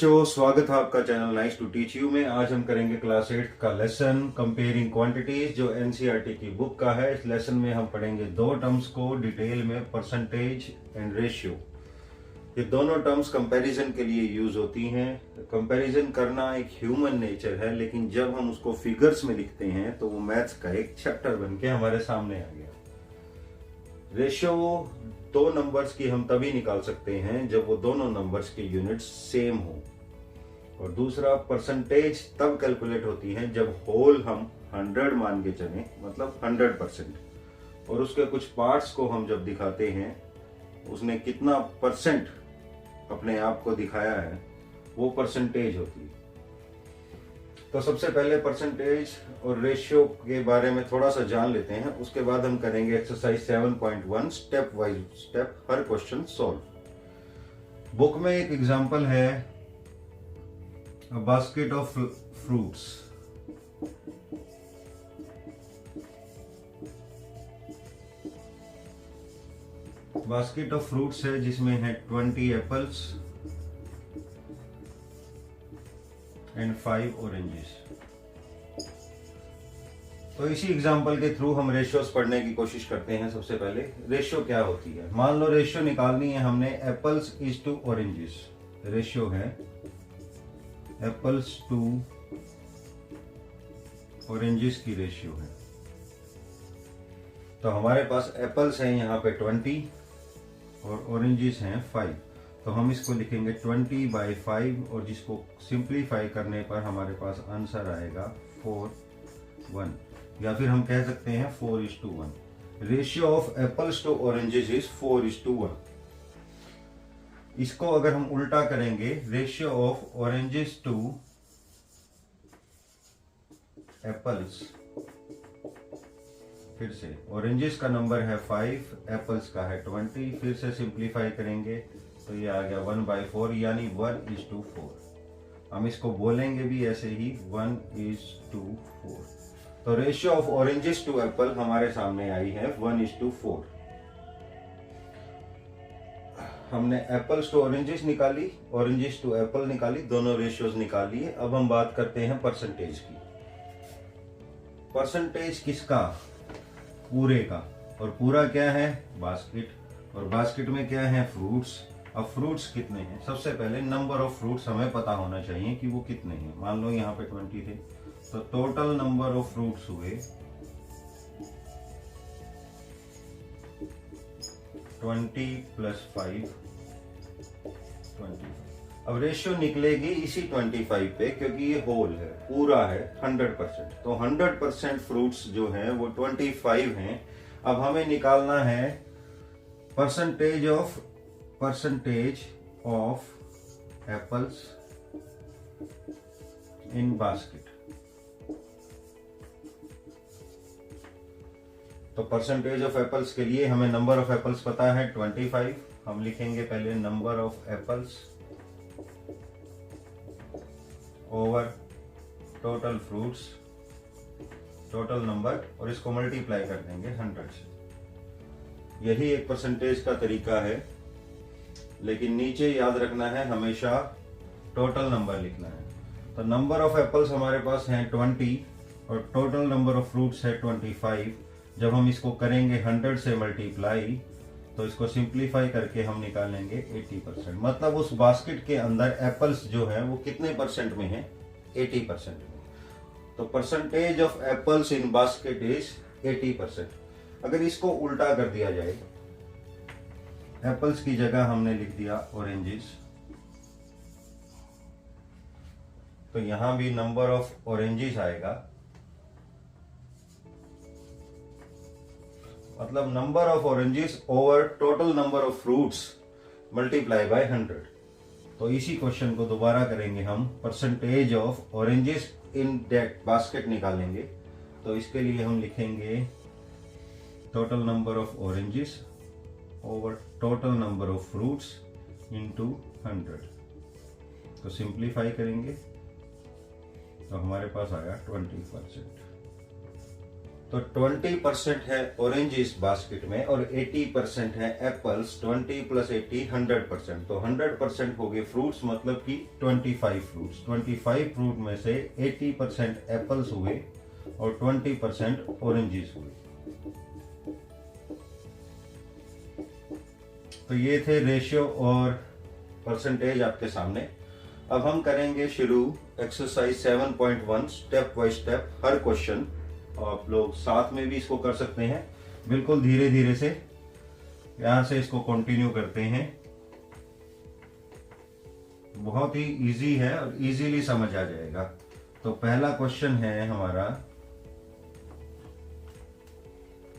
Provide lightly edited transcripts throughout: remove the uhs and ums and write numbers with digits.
बच्चों, स्वागत है आपका channel nice to teach you में। आज हम करेंगे क्लास 8 का लेसन कंपेयरिंग क्वांटिटीज जो एनसीईआरटी की बुक का है। इस लेसन में हम पढ़ेंगे दो टर्म्स को डिटेल में, परसेंटेज एंड रेशियो। ये दोनों टर्म्स कंपैरिजन के लिए यूज होती हैं। कंपैरिजन करना एक ह्यूमन नेचर है, लेकिन जब हम उसको फिगर्स में लिखते हैं तो वो मैथ्स का एक चैप्टर बन के हमारे सामने आ गया। रेशियो दो नंबर्स की हम तभी निकाल सकते हैं जब वो दोनों नंबर्स के यूनिट्स सेम हो, और दूसरा परसेंटेज तब कैलकुलेट होती है जब होल हम 100 मान के चले, मतलब 100%, और उसके कुछ पार्ट्स को हम जब दिखाते हैं उसने कितना परसेंट अपने आप को दिखाया है, वो परसेंटेज होती है। तो सबसे पहले परसेंटेज और रेशियो के बारे में थोड़ा सा जान लेते हैं, उसके बाद हम करेंगे एक्सरसाइज 7.1 स्टेप वाइज स्टेप, हर क्वेश्चन सॉल्व। बुक में एक एग्जांपल है, a basket of fruits. Basket of fruits है जिसमें है 20 एप्पल्स एंड 5 ऑरेंजेस। तो इसी एग्जांपल के थ्रू हम रेशियोस पढ़ने की कोशिश करते हैं। सबसे पहले रेशियो क्या होती है, मान लो रेशियो निकालनी है हमने apples is to oranges. Ratio है एप्पल्स टू ऑरेंजेस की रेशियो है। तो हमारे पास एप्पल्स हैं यहाँ पे 20 और ऑरेंजेस हैं 5। तो हम इसको लिखेंगे 20/5, और जिसको सिंप्लीफाई करने पर हमारे पास आंसर आएगा 4:1, या फिर हम कह सकते हैं 4:1। Ratio of apples to oranges is 4:1। इसको अगर हम उल्टा करेंगे, ratio of oranges to apples, फिर से ऑरेंजेस का नंबर है 5, एप्पल्स का है 20, फिर से सिंप्लीफाई करेंगे तो ये आ गया 1/4, यानी 1:4। हम इसको बोलेंगे भी ऐसे ही 1:4। तो ratio of oranges to apple हमारे सामने आई है 1:4। हमने एप्पल्स टू ऑरेंजेस निकाली, ऑरेंजेस टू एप्पल निकाली, दोनों रेशियोज निकाल लिए। अब हम बात करते हैं परसेंटेज की। परसेंटेज किसका? पूरे का। और पूरा क्या है? बास्केट। और बास्केट में क्या है? फ्रूट्स। अब फ्रूट्स कितने हैं? सबसे पहले नंबर ऑफ फ्रूट्स हमें पता होना चाहिए कि वो कितने हैं। मान लो यहाँ पे 20 थे, तो टोटल नंबर ऑफ फ्रूट्स हुए 20 + 5 25। अब रेशियो निकलेगी इसी 25 पे, क्योंकि ये होल है, पूरा है 100%। तो 100% फ्रूट्स जो है वो 25 हैं। अब हमें निकालना है percentage of apples in basket. तो परसेंटेज ऑफ एप्पल्स के लिए हमें नंबर ऑफ एप्पल्स पता है 25। हम लिखेंगे पहले number of apples over total fruits, total number, और इसको मल्टीप्लाई कर देंगे 100 से। यही एक परसेंटेज का तरीका है, लेकिन नीचे याद रखना है हमेशा टोटल नंबर लिखना है। तो नंबर ऑफ एप्पल्स हमारे पास हैं 20 और टोटल नंबर ऑफ फ्रूट्स है 25। जब हम इसको करेंगे 100 से मल्टीप्लाई, तो इसको सिंप्लीफाई करके हम निकालेंगे 80%। मतलब उस बास्केट के अंदर एप्पल्स जो है वो कितने परसेंट में है? 80% में। तो percentage of apples in basket is 80%। अगर इसको उल्टा कर दिया जाए, एप्पल्स की जगह हमने लिख दिया ऑरेंजेस, तो यहां भी नंबर ऑफ ऑरेंजेस आएगा, मतलब number of oranges over total number of fruits multiply by 100। तो इसी क्वेश्चन को दोबारा करेंगे हम, percentage of oranges in that basket निकालेंगे। तो इसके लिए हम लिखेंगे total number of oranges over total number of fruits into 100। तो सिंप्लीफाई करेंगे तो हमारे पास आया 20%। तो 20% है ऑरेंज इस बास्केट में और 80% है एप्पल्स। 20 प्लस 80 100%। तो 100% हो गए फ्रूट्स, मतलब कि 25 फ्रूट्स। 25 फ्रूट में से 80% एप्पल्स हुए और 20% ऑरेंजेस हुए। तो ये थे रेशियो और परसेंटेज आपके सामने। अब हम करेंगे शुरू exercise 7.1 step by step. Her question आप लोग साथ में भी इसको कर सकते हैं, बिल्कुल धीरे धीरे से यहां से इसको कंटिन्यू करते हैं। बहुत ही इजी है और इजीली समझ आ जाएगा। तो पहला क्वेश्चन है हमारा,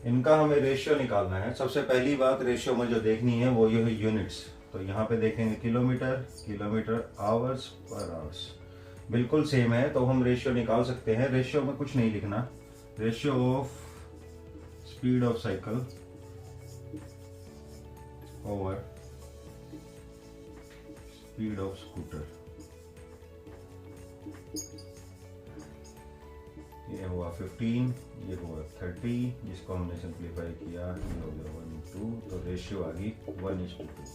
इनका हमें रेशियो निकालना है। सबसे पहली बात रेशियो में जो देखनी है वो ये है यूनिट्स। तो यहाँ पे देखेंगे kilometre, kilometre, hours per hours, बिल्कुल सेम है तो हम रेशियो निकाल सकते हैं। रेशियो में कुछ नहीं लिखना। Ratio of speed of cycle over speed of scooter, ये हुआ 15, ये हुआ 30, जिसको हमने सिंप्लीफाई किया ये हो गया 1 2, तो रेशियो आ गई 1:2।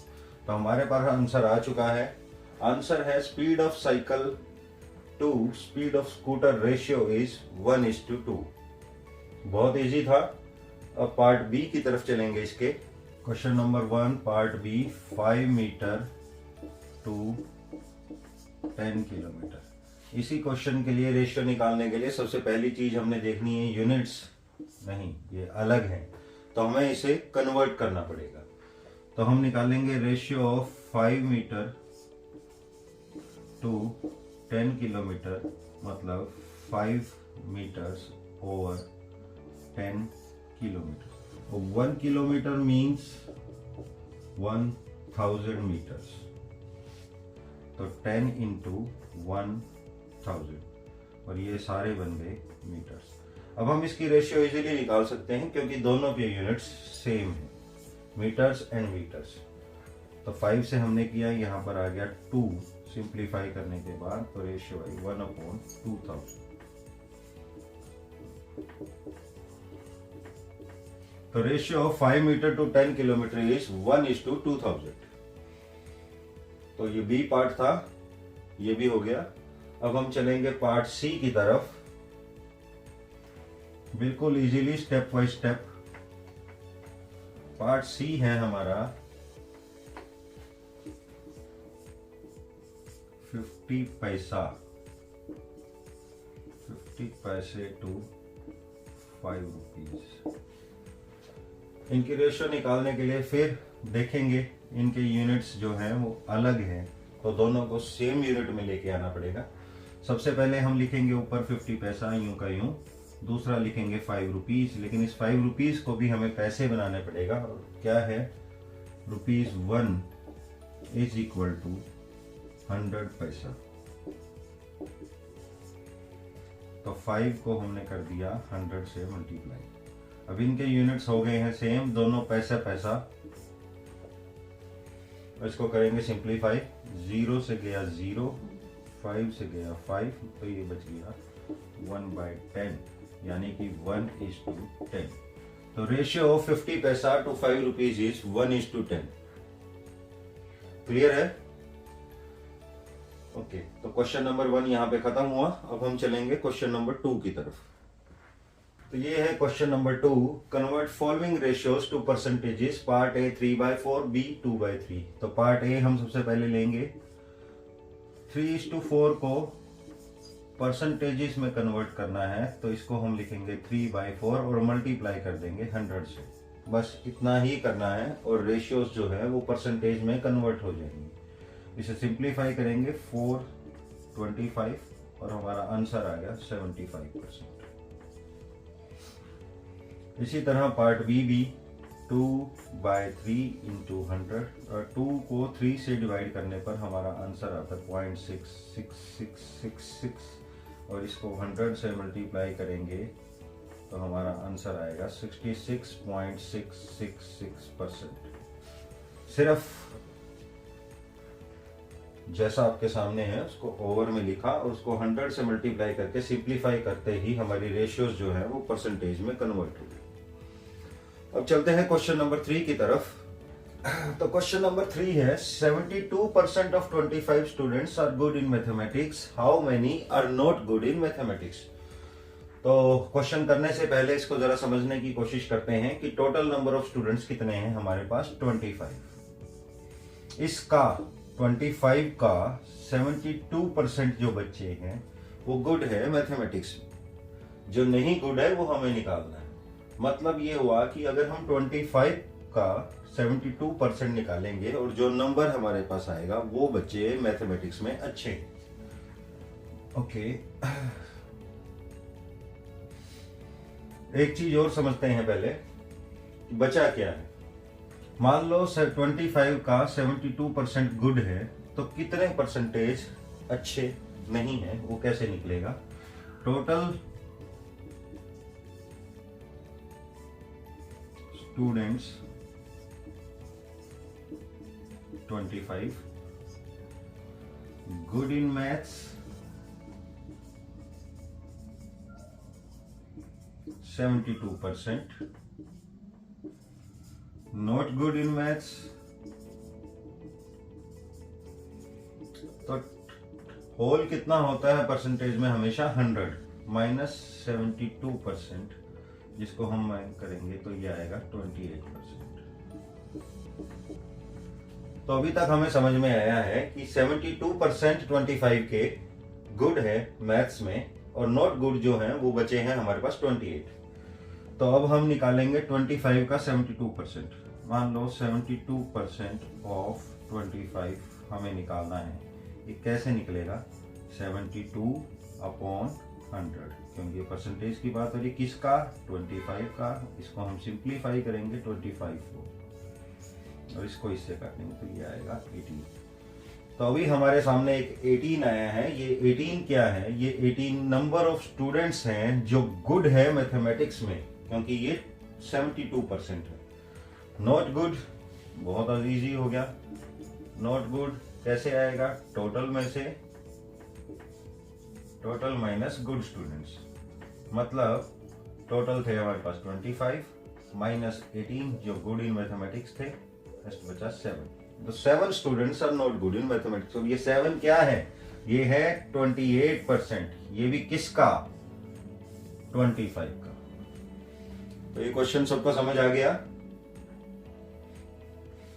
तो हमारे पास आंसर आ चुका है। आंसर है speed of cycle to speed of scooter ratio is 1:2। बहुत इजी था। अब पार्ट बी की तरफ चलेंगे इसके। Question number 1 part B, 5 metre to 10 kilometre. इसी क्वेश्चन के लिए रेशियो निकालने के लिए सबसे पहली चीज हमने देखनी है यूनिट्स नहीं, ये अलग है तो हमें इसे कन्वर्ट करना पड़ेगा। तो हम निकालेंगे ratio of 5 metre to 10 kilometre, मतलब 5 metres over 10 kilometre. 1 kilometre means 1000 metres, तो 10 इंटू 1000 और ये सारे बन गए मीटर्स। अब हम इसकी रेशियो इजीली निकाल सकते हैं क्योंकि दोनों के यूनिट्स सेम है, मीटर्स एंड मीटर्स। तो 5 से हमने किया, यहाँ पर आ गया 2, सिंप्लीफाई करने के बाद तो रेशियो आई 1/2000। तो ratio of 5 metre to 10 kilometre is 1:2000। तो ये बी पार्ट था, ये भी हो गया। अब हम चलेंगे पार्ट सी की तरफ, बिल्कुल easily step by step. Part C है हमारा 50 पैसा, 50 पैसे टू 5 रुपीज। इनकी रेशियो निकालने के लिए फिर देखेंगे इनके यूनिट्स जो हैं वो अलग हैं, तो दोनों को सेम यूनिट में लेके आना पड़ेगा। सबसे पहले हम लिखेंगे ऊपर 50 पैसा यूं का यूं, दूसरा लिखेंगे 5 रुपीज। लेकिन इस 5 रुपीज को भी हमें पैसे बनाने पड़ेगा। और क्या है, ₹1 इज इक्वल टू 100 पैसा। तो 5 को हमने कर दिया 100 से मल्टीप्लाई। अब इनके यूनिट्स हो गए हैं सेम, दोनों पैसा पैसा। इसको करेंगे सिंप्लीफाई, 0 से गया 0, 5 से गया 5, तो ये बच गया 1/10, यानी कि 1:10। तो रेशियो ऑफ 50 पैसा टू 5 रुपीज इज 1:10। क्लियर है? ओके, तो क्वेश्चन नंबर 1 यहाँ पे खत्म हुआ। अब हम चलेंगे क्वेश्चन नंबर 2 की तरफ। तो ये है question number 2, convert following ratios to percentages. Part A 3/4, B 2/3। तो पार्ट ए हम सबसे पहले लेंगे, 3:4 को परसेंटेजेस में कन्वर्ट करना है, तो इसको हम लिखेंगे 3/4 और मल्टीप्लाई कर देंगे 100 से। बस इतना ही करना है और रेशियोज जो है वो परसेंटेज में कन्वर्ट हो जाएंगे। इसे सिंप्लीफाई करेंगे 425 और हमारा आंसर आ गया 75%। इसी तरह पार्ट बी भी 2/3 इंटू 100, और 2 को 3 से डिवाइड करने पर हमारा आंसर आता है 0.6666, और इसको 100 से मल्टीप्लाई करेंगे तो हमारा आंसर आएगा 66.666%। सिर्फ जैसा आपके सामने है उसको ओवर में लिखा और उसको 100 से मल्टीप्लाई करके सिंप्लीफाई करते ही हमारी रेशियोज जो है वो परसेंटेज में कन्वर्ट हो गई। अब चलते हैं क्वेश्चन नंबर 3 की तरफ। तो क्वेश्चन नंबर 3 है 72% of 25 students are good in mathematics, how many are not good in mathematics. तो क्वेश्चन करने से पहले इसको जरा समझने की कोशिश करते हैं कि टोटल नंबर ऑफ स्टूडेंट्स कितने हैं हमारे पास, 25। इसका 25 का 72% जो बच्चे हैं वो गुड है मैथमेटिक्स में, जो नहीं गुड है वो हमें निकालना है। मतलब ये हुआ कि अगर हम 25 का 72% निकालेंगे और जो नंबर हमारे पास आएगा वो बच्चे मैथमेटिक्स में अच्छे। ओके, एक चीज और समझते हैं पहले, बचा क्या है। मान लो 25 का 72% गुड है तो कितने परसेंटेज अच्छे नहीं है वो कैसे निकलेगा। Total students 25 good in maths 72%, not good in maths तो होल कितना होता है परसेंटेज में हमेशा 100 माइनस 72%, जिसको हम करेंगे तो ये आएगा 28%। तो अभी तक हमें समझ में आया है कि 72% 25 के गुड है मैथ्स में और नॉट गुड जो है वो बचे हैं हमारे पास 28। तो अब हम निकालेंगे 25 का 72%। मान लो 72% ऑफ 25 हमें निकालना है। ये कैसे निकलेगा, 72 अपॉन 100, क्योंकि परसेंटेज की बात हो रही किसका, 25 का। इसको हम सिंप्लीफाई करेंगे 25 को और इसको इससे काटेंगे तो ये आएगा 18। तो अभी हमारे सामने एक 18 आया है। ये 18 क्या है, ये 18 नंबर ऑफ स्टूडेंट्स हैं जो गुड है मैथमेटिक्स में, क्योंकि ये 72% है। नॉट गुड बहुत इजी हो गया। नॉट गुड कैसे आएगा, टोटल में से टोटल माइनस गुड स्टूडेंट्स, मतलब टोटल थे हमारे पास 25 माइनस 18 जो गुड इन मैथमेटिक्स थे, बचा 7। तो 7 students are not good in mathematics. और ये 7 क्या है, ये है 28%। ये भी किसका, 25 का। तो ये क्वेश्चन सबको समझ आ गया।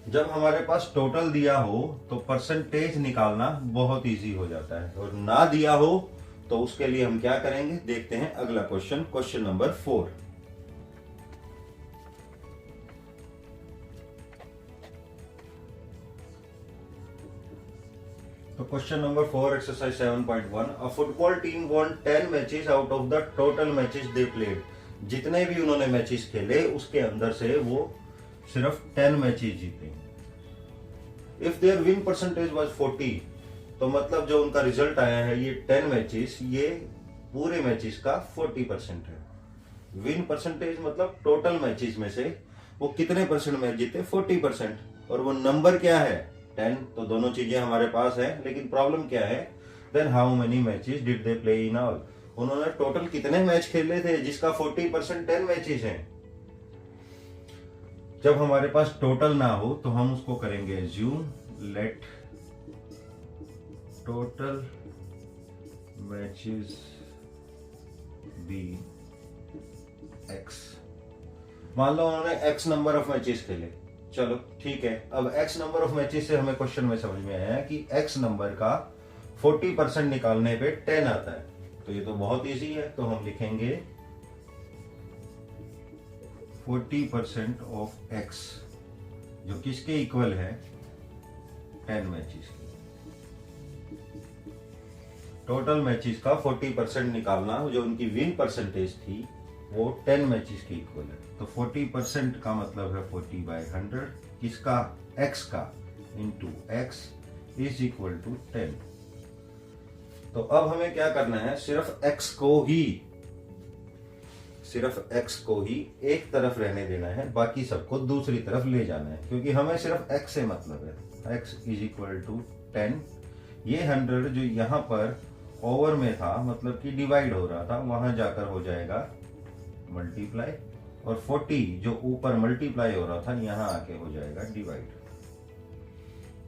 जब हमारे पास टोटल दिया हो तो परसेंटेज निकालना बहुत इजी हो जाता है, और ना दिया हो तो उसके लिए हम क्या करेंगे, देखते हैं अगला क्वेश्चन, क्वेश्चन नंबर 4। तो question number 4 exercise 7.1, a football team von 10 matches out of the total matches they played. जितने भी उन्होंने मैचेस खेले उसके अंदर से वो सिर्फ 10 मैचेस जीते। If their win percentage was 40, तो मतलब जो उनका रिजल्ट आया है ये 10 मैचेस, ये पूरे मैचेस का 40% है। विन परसेंटेज मतलब टोटल मैचेस में से वो कितने परसेंट मैच जीते, 40%। और वो नंबर क्या है, 10। तो दोनों चीजें हमारे पास है, लेकिन प्रॉब्लम क्या है, then how many matches did they play in all. उन्होंने टोटल कितने मैच खेले थे जिसका 40% 10 मैचेस हैं। जब हमारे पास टोटल ना हो तो हम उसको करेंगे assume, let total matches be X. मान लो उन्होंने एक्स नंबर ऑफ मैचेस खेले, चलो ठीक है। अब एक्स नंबर ऑफ मैचेस से हमें क्वेश्चन में समझ में आया है कि एक्स नंबर का 40% निकालने पे 10 आता है। तो ये तो बहुत इजी है, तो हम लिखेंगे 40% ऑफ एक्स, जो किसके इक्वल है, 10 मैचेस की। टोटल मैचेस का 40% निकालना, जो उनकी विन परसेंटेज थी वो 10 मैचेस के इक्वल है। तो 40% का मतलब है 40/100, किसका, x का, into x is equal to 10। तो अब हमें क्या करना है, सिर्फ x को ही एक तरफ रहने देना है, बाकी सबको दूसरी तरफ ले जाना है, क्योंकि हमें सिर्फ x से मतलब है। x इज इक्वल टू 10 ये 100 जो यहाँ पर ओवर में था, मतलब कि डिवाइड हो रहा था, वहां जाकर हो जाएगा मल्टीप्लाई, और 40 जो ऊपर मल्टीप्लाई हो रहा था यहाँ आके हो जाएगा डिवाइड।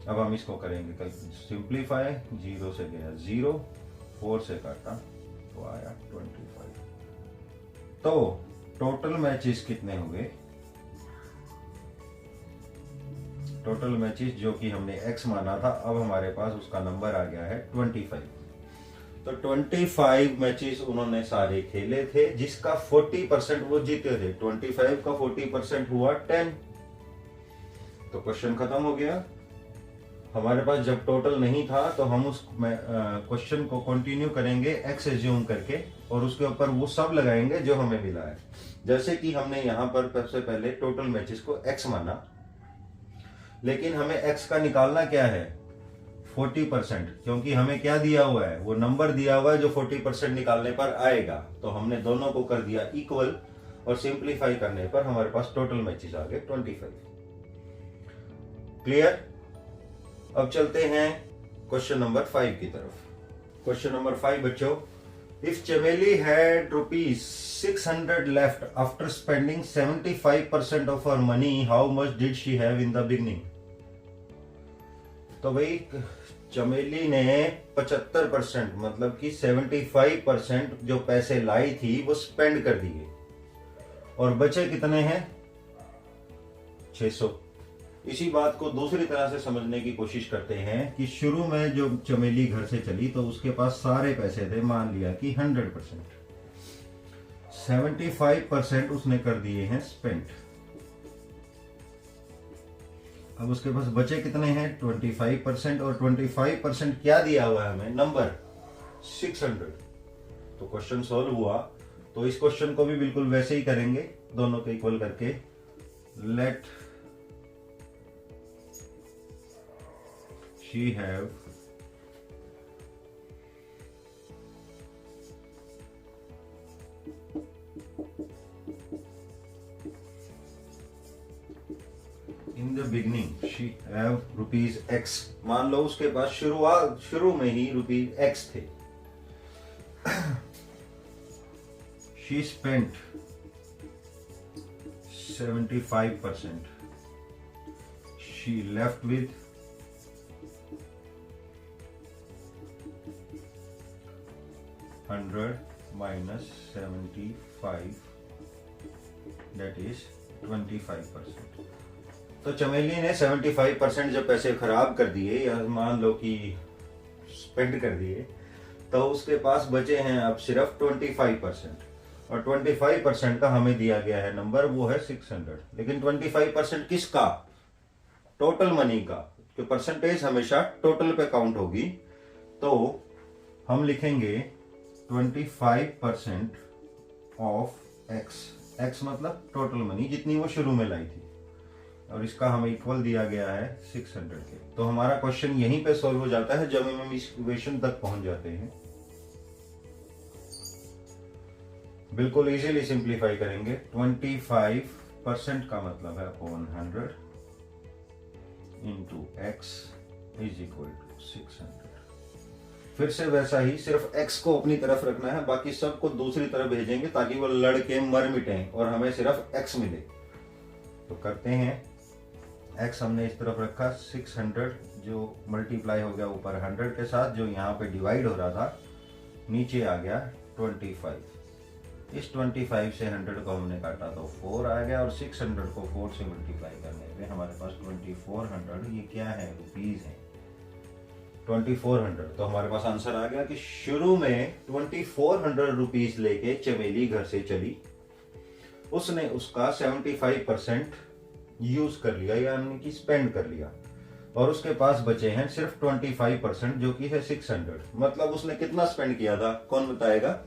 अब हम इसको करेंगे कल सिंप्लीफाई, 0 से गया 0, 4 से काटा तो आया 25। तो टोटल मैचेस कितने हुए? टोटल मैचेस जो कि हमने x माना था, अब हमारे पास उसका नंबर आ गया है 25। तो 25 मैचेस उन्होंने सारे खेले थे, जिसका 40% वो जीते थे। 25 का 40% हुआ 10। तो क्वेश्चन खत्म हो गया। हमारे पास जब टोटल नहीं था तो हम उस क्वेश्चन को कंटिन्यू करेंगे x एज्यूम करके, और उसके ऊपर वो सब लगाएंगे जो हमें मिला है। जैसे कि हमने यहाँ पर सबसे पहले टोटल मैचेस को x माना, लेकिन हमें x का निकालना क्या है? 40%, क्योंकि हमें क्या दिया हुआ है? वो नंबर दिया हुआ है जो 40% निकालने पर आएगा। तो हमने दोनों को कर दिया इक्वल, और सिंप्लीफाई करने पर हमारे पास टोटल मैचेस आ गए 25। क्लियर? अब चलते हैं क्वेश्चन नंबर 5 की तरफ। क्वेश्चन नंबर 5 बच्चों, इफ चमेली had ₹600 left after spending 75% of her money, how much did she have in the beginning? तो भाई चमेली ने 75%, मतलब कि 75% जो पैसे लाई थी वो स्पेंड कर दिए, और बचे कितने हैं? 600। इसी बात को दूसरी तरह से समझने की कोशिश करते हैं कि शुरू में जो चमेली घर से चली तो उसके पास सारे पैसे थे, मान लिया कि 100%, 75% उसने कर दिए हैं स्पेंड। अब उसके पास बचे कितने हैं? 25%, और 25% क्या दिया हुआ है हमें? नंबर 600। तो क्वेश्चन सॉल्व हुआ। तो इस क्वेश्चन को भी बिल्कुल वैसे ही करेंगे, दोनों को इक्वल करके। Let she have in the beginning she have ₹X। मान लो उसके पास शुरू में ही ₹X थे। She spent 75%, she left with 100 minus 75, that is 25%। तो चमेली ने 75% जब पैसे खराब कर दिए, या मान लो कि स्पेंड कर दिए, तो उसके पास बचे हैं अब सिर्फ 25%, और 25% का हमें दिया गया है नंबर, वो है 600। लेकिन 25% किसका? टोटल मनी का। तो परसेंटेज हमेशा टोटल पे काउंट होगी। तो हम लिखेंगे 25% ऑफ x मतलब टोटल मनी जितनी वो शुरू में लाई थी, और इसका हमें इक्वल दिया गया है 600 के। तो हमारा क्वेश्चन यहीं पे सॉल्व हो जाता है जब हम इस इक्वेशन तक पहुंच जाते हैं। बिल्कुल इजीली सिंप्लीफाई करेंगे। 25% का मतलब है upon 100 into x is equal to 600। फिर से वैसा ही, सिर्फ x को अपनी तरफ रखना है, बाकी सबको दूसरी तरफ भेजेंगे ताकि वो लड़के मर मिटें और हमें सिर्फ x मिले। तो करते हैं, x हमने इस तरफ रखा, 600 जो मल्टीप्लाई हो गया ऊपर 100 के साथ, जो यहाँ पे डिवाइड हो रहा था, नीचे आ गया 25। इस 25 से 100 को हमने काटा तो 4 आ गया, और 600 को 4 से मल्टीप्लाई करने पे हमारे पास 2400, ये क्या है? रुपीज है। 2400। तो हमारे पास आंसर आ गया कि शुरू में 2400 रुपीज लेके चमेली घर से चली, उसने उसका 75% यूज कर लिया, यानी कि स्पेंड कर लिया, और उसके पास बचे हैं सिर्फ 25% जो कि है 600। मतलब उसने कितना स्पेंड किया था? कौन बताएगा?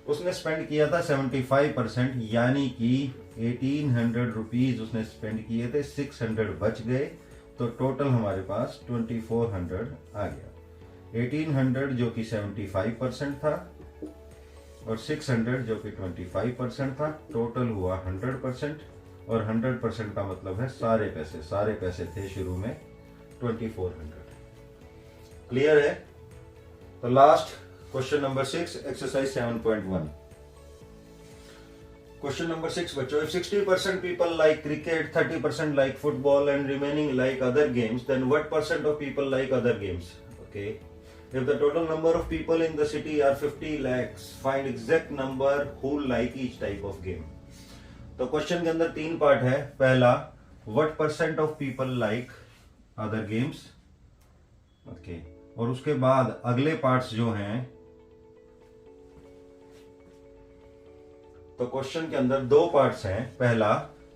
उसने स्पेंड किया था 75%, यानी कि 1800 रुपीज उसने स्पेंड किए थे, 600 बच गए, तो टोटल हमारे पास 2400 आ गया। 1800 जो कि 75% था, और 600 जो कि 25% था, टोटल हुआ 100%। और 100% का मतलब है सारे पैसे थे शुरू में 2400। क्लियर है? तो last question number 6, exercise 7.1। Question number 6 बच्चों, if 60% people like cricket, 30% like football and remaining like other games, then what percent of people like other games? Okay. If the total number of people in the city are 50 lakhs, find exact number who like each type of game. तो question के अंदर 3 part है। पहला, what percent of people like other games? Okay. और उसके बाद अगले parts जो हैं, तो क्वेश्चन के अंदर 2 पार्ट्स हैं। पहला,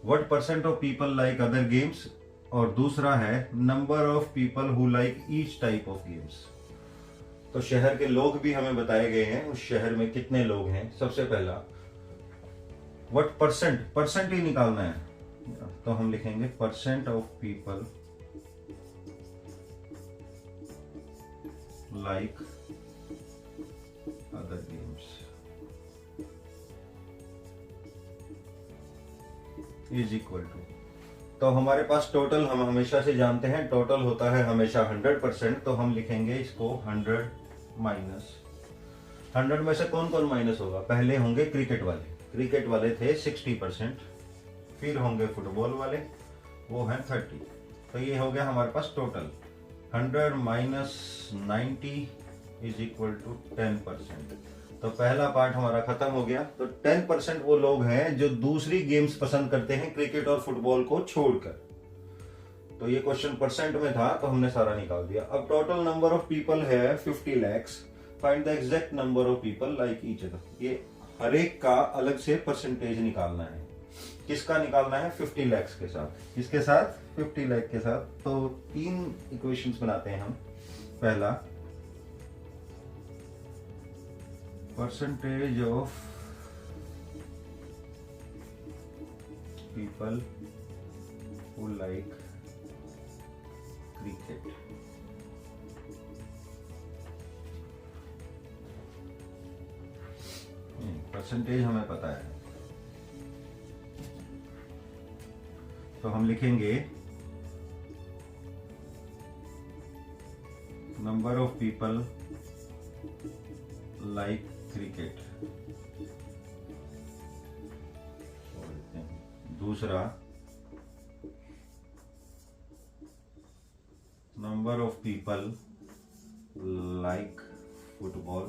what percent of people like other games, और दूसरा है number of people who like each type of games. तो शहर के लोग भी हमें बताए गए हैं, उस शहर में कितने लोग हैं। सबसे पहला व्हाट परसेंट ही निकालना है, तो हम लिखेंगे percent of people like other games is equal to, तो हमारे पास टोटल हम हमेशा से जानते हैं, टोटल होता है हमेशा 100%, तो हम लिखेंगे इसको 100 माइनस 100 में से कौन कौन माइनस होगा? पहले होंगे क्रिकेट वाले थे 60%, फिर होंगे फुटबॉल वाले, वो हैं 30। तो ये हो गया हमारे पास total 100 minus 90 is equal to 10%। तो पहला पार्ट हमारा खत्म हो गया। तो 10% वो लोग हैं जो दूसरी गेम्स पसंद करते हैं क्रिकेट और फुटबॉल को छोड़कर। तो ये क्वेश्चन परसेंट में था, तो हमने सारा निकाल दिया। अब टोटल नंबर ऑफ पीपल है 50 lakhs, find the exact number of people like each other. ये हर एक का अलग से परसेंटेज निकालना है। किसका निकालना है? 50 lakhs के साथ। किसके साथ? 50 lakh के साथ। तो 3 इक्वेशंस बनाते हैं हम। पहला, percentage of people who like cricket, percentage हमें पता है, तो हम लिखेंगे number of people like cricket. दूसरा, number of people like football,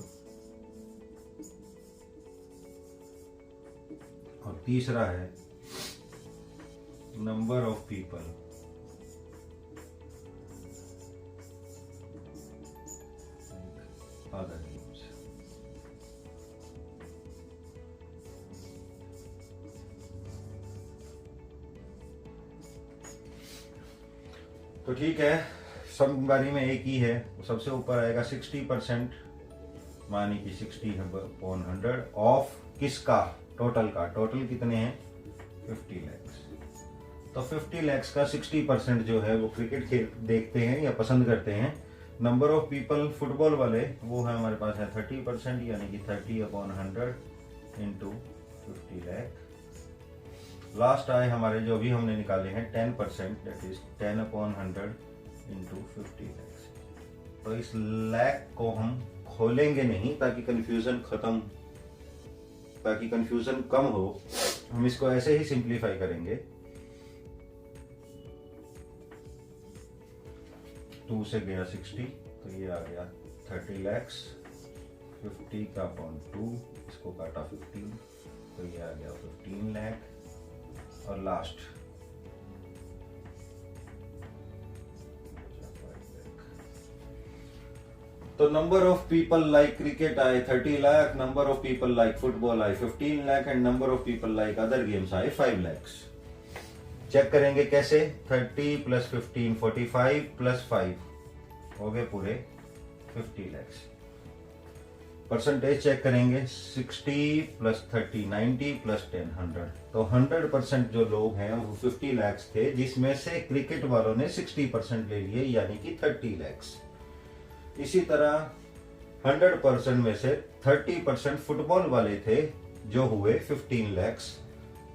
और तीसरा है number of people other games. तो ठीक है, सब बारी में एक ही है। सबसे ऊपर आएगा 60%, मानी कि 60/100 ऑफ किसका? टोटल का। टोटल कितने हैं? 50 lakhs। तो 50 lakhs का 60% जो है वो क्रिकेट खेल देखते हैं या पसंद करते हैं। नंबर ऑफ पीपल फुटबॉल वाले वो है हमारे पास है 30%, यानी कि 30/100 इंटू 50 lakh। लास्ट आए हमारे जो भी हमने निकाले हैं 10%, दैट इज 10/100 इंटू 50 lakhs। तो इस लैक को हम खोलेंगे नहीं ताकि कंफ्यूजन कम हो। हम इसको ऐसे ही सिंप्लीफाई करेंगे। 2 से गया 60, तो ये आ गया 30 lakhs। 50 का अपॉन 2, इसको काटा 15, तो ये आ गया 15 lakh। और लास्ट तो number of people like cricket आए 30 lakh, number of people like football आए 15 lakh and number of people like other games आए 5 lakhs। चेक करेंगे कैसे? 30 + 15 45 + 5 हो गए पूरे 50 lakhs। परसेंटेज चेक करेंगे 60 + 30 90 + 10 100। तो 100% जो लोग हैं वो 50 lakhs थे, जिसमें से क्रिकेट वालों ने 60% ले लिए, यानी कि 30 lakhs। इसी तरह 100% में से 30% फुटबॉल वाले थे जो हुए 15 lakhs,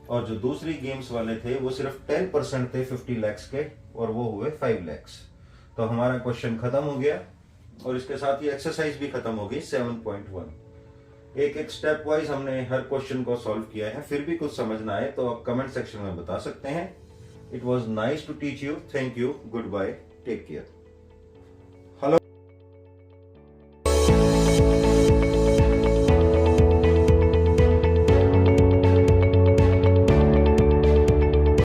और जो दूसरी गेम्स वाले थे वो सिर्फ 10% थे 50 lakhs के, और वो हुए 5 lakhs। तो हमारा क्वेश्चन खत्म हो गया। और इसके साथ ही एक्सरसाइज भी खत्म होगी 7.1। एक एक स्टेप वाइज हमने हर क्वेश्चन को सॉल्व किया है। फिर भी कुछ समझ ना आए तो आप कमेंट सेक्शन में बता सकते हैं। It was nice to teach you. Thank you. Goodbye. Take care.